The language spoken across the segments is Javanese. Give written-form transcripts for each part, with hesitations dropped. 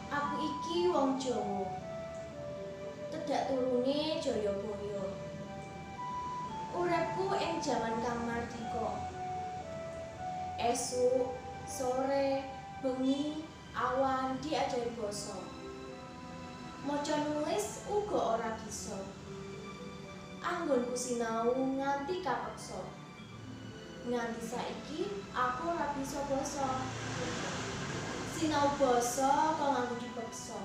Aku iki wong Jawa. Tedak turune Jayabaya. Uripku ing jaman kang mardika. Esuk, sore, bengi, awan diajari basa. Maca nulis uga ora bisa. Anggonku sinau nganti kapeksa. Nganti saiki aku ora bisa basa. Sinau basa kok nganggo dipeksa.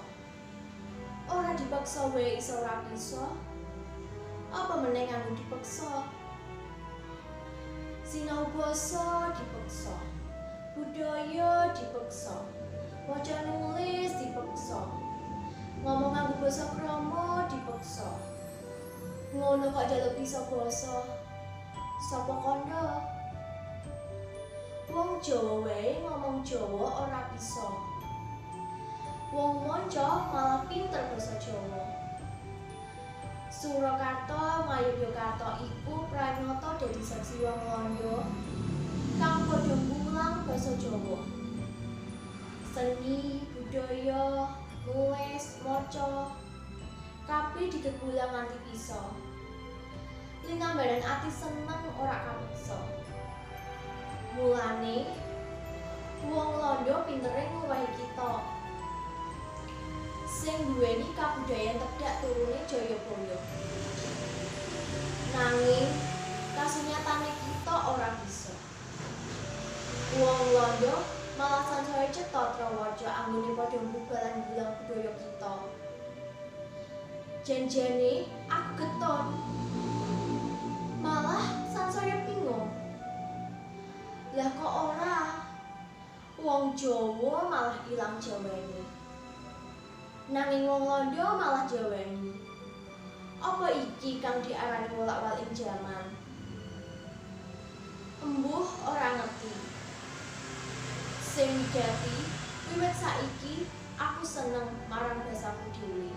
Ora dipeksa wae iso ora bisa. Apa meneh nganggo dipeksa? Sinau basa dipeksa. Budaya dipeksa. Maca nulis dipeksa. Ngomong nganggo basa krama dipeksa. Ngono kok jaluk bisa basa. Sapa kandha? Wong Jawa wae ngomong Jawa ora bisa. Wong maca malah pinter basa Jawa. Surakarta Ngayogyakarta iku pranyata dadi saksi wong Londo kang padha mulang basa Jawa. Seni, budaya, nulis, maca kabeh digegulang nganti bisa. Linambaran ati seneng ora kapeksa. Mulane wong Londo pintere ngluwahi kita. Sing duweni kabudayan tedak turune Jayabaya. Nanging kasunyatane kita ora bisa. Wong Londo malah sansaya cetha trawaja anggone padha mbubalan bulang budaya kita. Janjane aku geton. Malah sansaya bingung. Lah kok ora? Wong Jawa malah ilang Jawane. Nanging wong Londo malah Jawane. Apa iki kang diarani wolak-walik jaman? Embuh ora ngerti. Sing wigati, wiwit saiki aku seneng marang basaku dhewe.